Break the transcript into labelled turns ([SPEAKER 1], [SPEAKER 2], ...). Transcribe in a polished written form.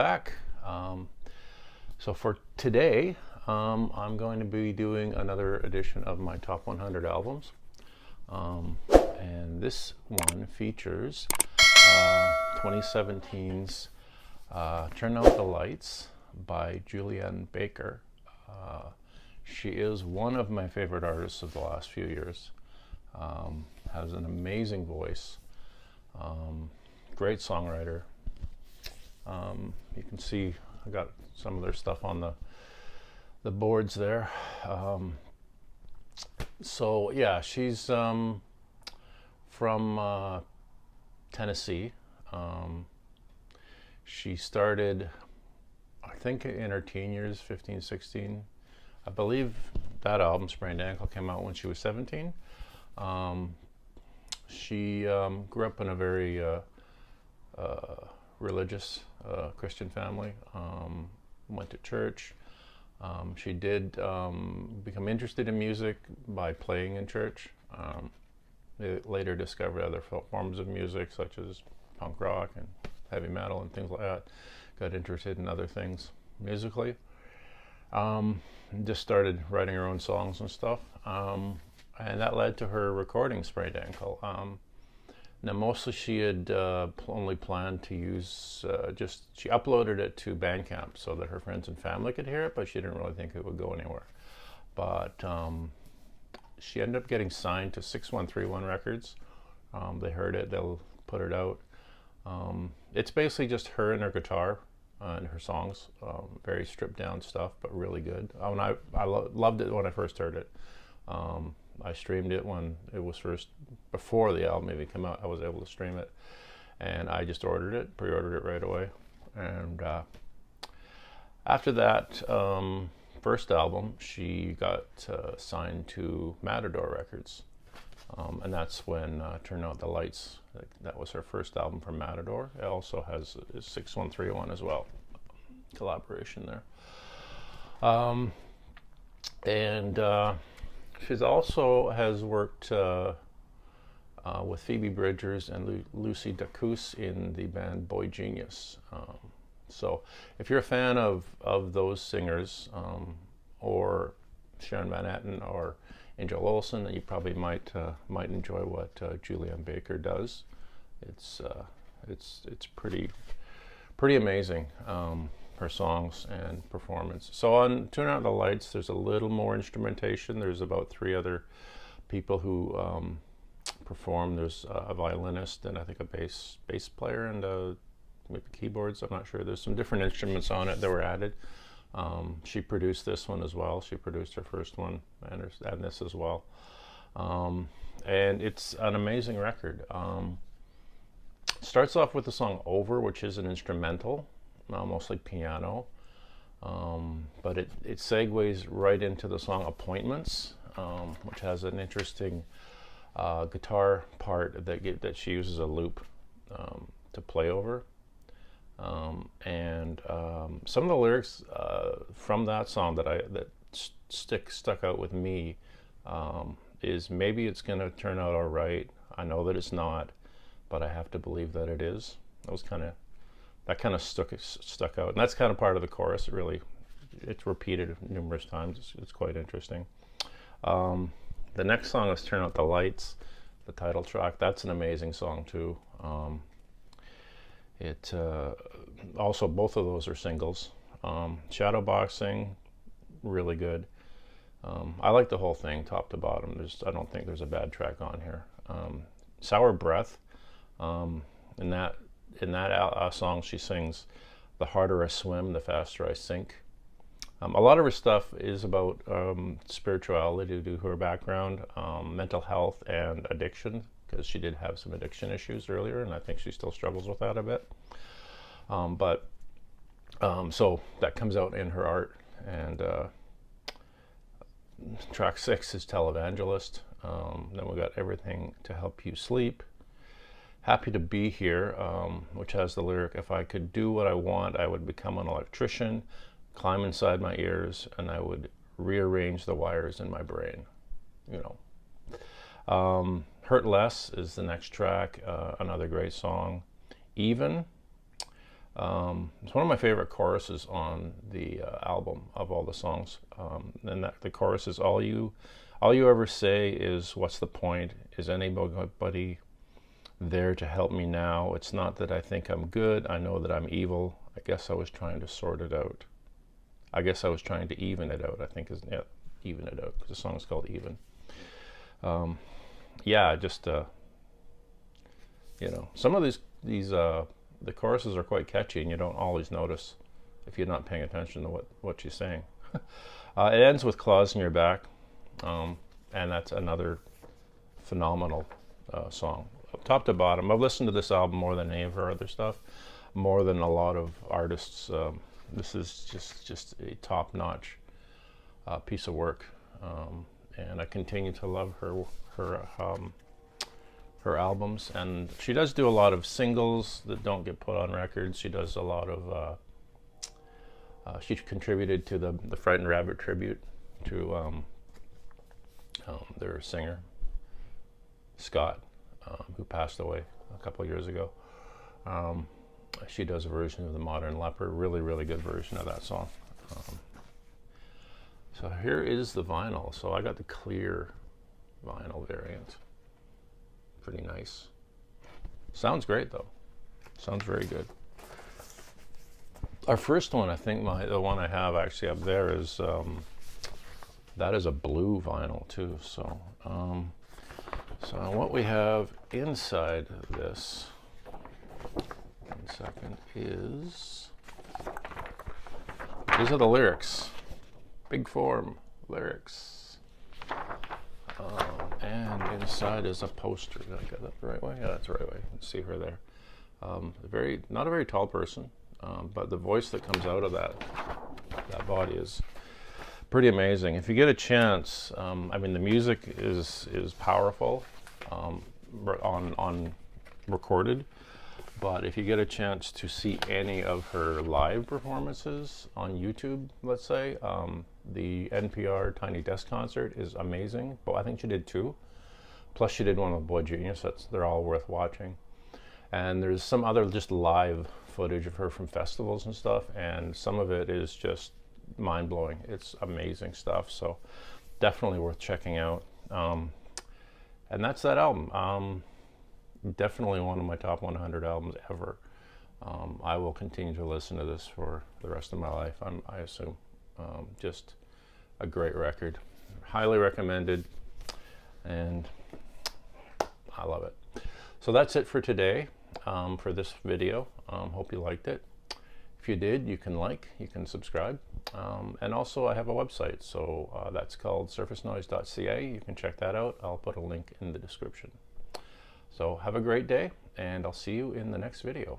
[SPEAKER 1] back. So for today, I'm going to be doing another edition of my Top 100 albums. And this one features 2017's Turn Out the Lights by Julien Baker. She is one of my favorite artists of the last few years. Has an amazing voice, great songwriter. You can see I got some of their stuff on the boards there. So yeah, she's from Tennessee. She started, I think, in her teen years, 15, 16. I believe that album, Sprained Ankle, came out when she was 17. She grew up in a very religious Christian family, went to church. She did become interested in music by playing in church. They later discovered other forms of music such as punk rock and heavy metal and things like that. Got interested in other things musically. Just started writing her own songs and stuff. And that led to her recording Sprained Ankle. Now, mostly she had only planned to use she uploaded it to Bandcamp so that her friends and family could hear it, but she didn't really think it would go anywhere. But she ended up getting signed to 6131 Records. They heard it, they'll put it out. It's basically just her and her guitar and her songs. Very stripped down stuff, but really good. I loved it when I first heard it. I streamed it when it was before the album even came out. I was able to stream it, and I just pre-ordered it right away. And after that first album, she got signed to Matador Records, and that's when Turn Out the Lights. That was her first album from Matador. It also has 6131 as well, collaboration there. She's also has worked with Phoebe Bridgers and Lucy Dacus in the band Boy Genius. So if you're a fan of those singers, or Sharon Van Etten or Angel Olsen, then you probably might enjoy what Julien Baker does. It's pretty amazing. Her songs and performance. So on Turn Out the Lights, there's a little more instrumentation. There's about 3 other people who perform. There's a violinist and I think a bass player and maybe keyboards. I'm not sure. There's some different instruments on it that were added. She produced this one as well. She produced her first one and this as well. And it's an amazing record. Starts off with the song Over, which is an instrumental. Mostly piano, but it segues right into the song Appointments, which has an interesting guitar part that she uses a loop to play over. And some of the lyrics from that song that stuck out with me is maybe it's going to turn out all right. I know that it's not, but I have to believe that it is. That kind of stuck out, and that's kind of part of the chorus. It's repeated numerous times. It's quite interesting. The next song is "Turn Out the Lights," the title track. That's an amazing song too. Also both of those are singles. Shadowboxing, really good. I like the whole thing, top to bottom. I don't think there's a bad track on here. Sour Breath, in that song, she sings, "The harder I swim, the faster I sink." A lot of her stuff is about spirituality due to her background, mental health, and addiction, because she did have some addiction issues earlier, and I think she still struggles with that a bit. So that comes out in her art. And track 6 is Televangelist. Then we got Everything to Help You Sleep. Happy to Be Here, which has the lyric, "If I could do what I want, I would become an electrician, climb inside my ears, and I would rearrange the wires in my brain." Hurt Less is the next track, another great song. Even, It's one of my favorite choruses on the album of all the songs. And the chorus is all you ever say is, "What's the point? Is anybody there to help me now? It's not that I think I'm good. I know that I'm evil. I guess I was trying to sort it out. I guess I was trying to even it out." I think is, yeah, even it out, because the song's called Even. Yeah, just you know, some of these the choruses are quite catchy, and you don't always notice if you're not paying attention to what she's saying. It ends with "Claws in Your Back," and that's another phenomenal song, top to bottom. I've listened to this album more than any of her other stuff, more than a lot of artists. This is just a top-notch piece of work, and I continue to love her albums. And she does do a lot of singles that don't get put on records. She does a lot of she contributed to the Frightened Rabbit tribute to their singer Scott, who passed away a couple of years ago. She does a version of the Modern Leper, really good version of that song. So here is the vinyl. So I got the clear vinyl variant. Pretty nice. Sounds great though. Sounds very good. Our first one, I think the one I have actually up there is that is a blue vinyl too. So so what we have inside this, 1 second, is these are the lyrics. Big form lyrics. And inside is a poster. Did I get that the right way? Yeah, that's the right way. You can see her there. Not a very tall person, but the voice that comes out of that body is pretty amazing. If you get a chance, I mean, the music is powerful on recorded, but if you get a chance to see any of her live performances on YouTube, let's say, the NPR Tiny Desk concert is amazing. But I think she did 2. Plus she did one with Boy Genius. They're all worth watching. And there's some other just live footage of her from festivals and stuff, and some of it is just mind-blowing. It's amazing stuff, so definitely worth checking out. And that's that album. Definitely one of my top 100 albums ever. I will continue to listen to this for the rest of my life, I assume. Just a great record. Highly recommended, and I love it. So that's it for today, for this video. Hope you liked it. If you did, you can subscribe. And also I have a website, so that's called surfacenoise.ca. You can check that out. I'll put a link in the description. So have a great day, and I'll see you in the next video.